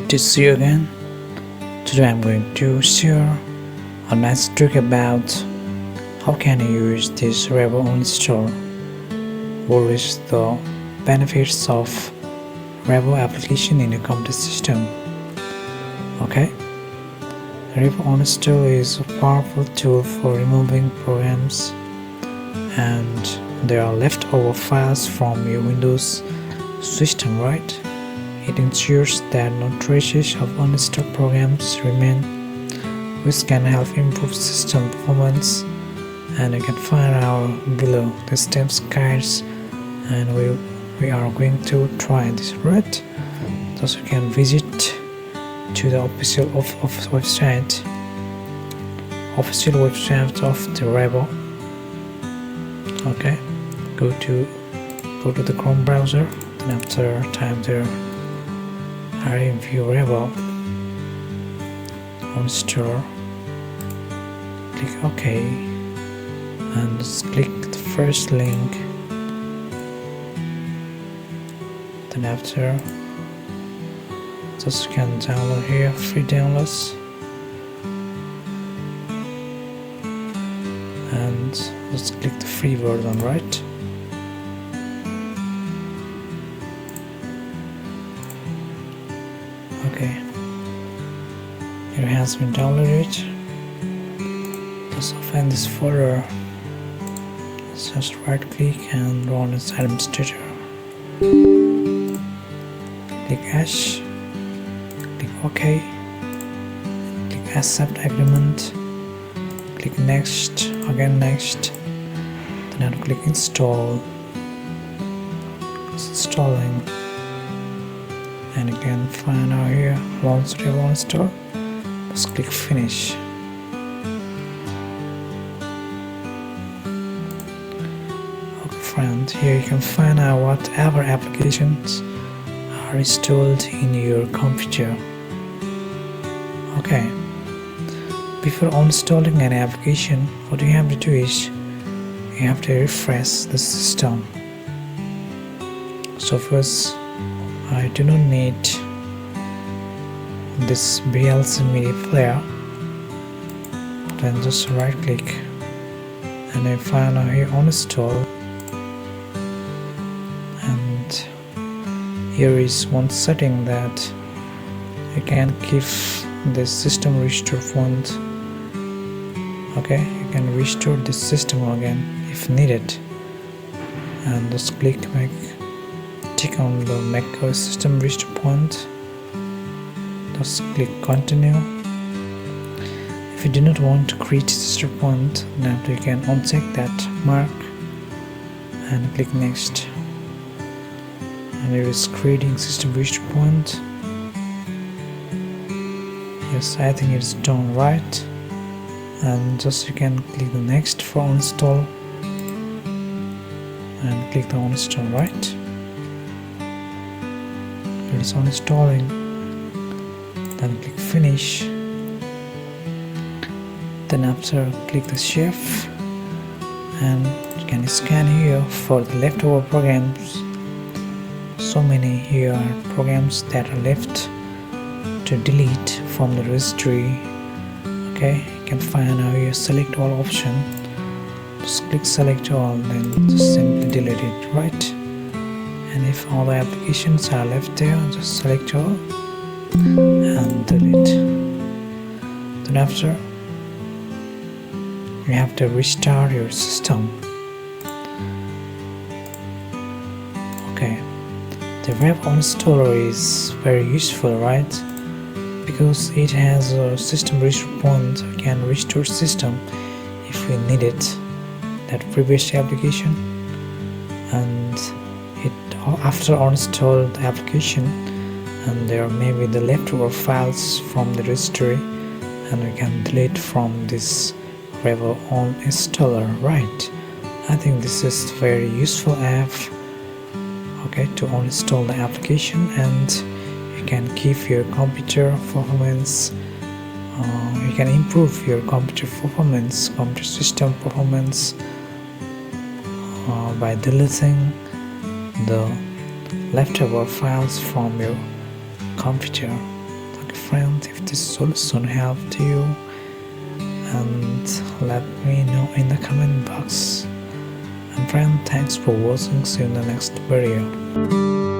Good to see you again. Today I'm going to share a nice trick about how can you use this Revo Uninstaller. What is the benefits of Revo application in your computer system. Okay, Revo Uninstall is a powerful tool for removing programs and there are leftover files from your Windows system, right? It ensures that no traces of uninstalled programs remain, which can help improve system performance. And you can find our below the steps guides, and we are going to try this, right? Thus you can visit to the official website of the Revo. Okay, go to the Chrome browser, then after type there Revo Uninstall, click OK and just click the first link, then after just you can download here, free downloads, and just click the free version, right? Okay, here it has been downloaded. Just open this folder, just right click and run as administrator. Click Ash, click OK, click Accept Agreement, click Next, again Next, then I'll click Install. It's installing. And you can find out here launch Revo Uninstall. Just click finish. Okay friend, here you can find out whatever applications are installed in your computer. Okay, before installing an application, what you have to do is you have to refresh the system. So first, I do not need this VLC media player. Then just right click and I find out here uninstall, and here is one setting that you can keep the system restore font. Okay, you can restore the system again if needed, and just click tick on the Make System Restore Point. Just click Continue. If you do not want to create system point, then you can uncheck that mark and click Next. And it is creating system restore point. Yes, I think it's done right. And just you can click the Next for Uninstall and click the Uninstall, right? It is uninstalling, then click finish, then after click the save, and you can scan here for the leftover programs. So many here are programs that are left to delete from the registry. Okay, you can find out here select all option, just click select all and just simply delete it, right? And if all the applications are left there, just select all and delete. Then after, you have to restart your system. Okay, the Revo Uninstaller is very useful, right? Because it has a system restore point. We can restore system if we need it, that previous application, and after uninstall the application, and there may be the leftover files from the registry, and we can delete from this Revo Uninstaller, right? I think this is very useful app, okay, to uninstall the application, and you can keep your computer performance, you can improve your computer performance, computer system performance by deleting the leftover files from your computer. friend if this solution helped you, and let me know in the comment box. And friend, thanks for watching. See you in the next video.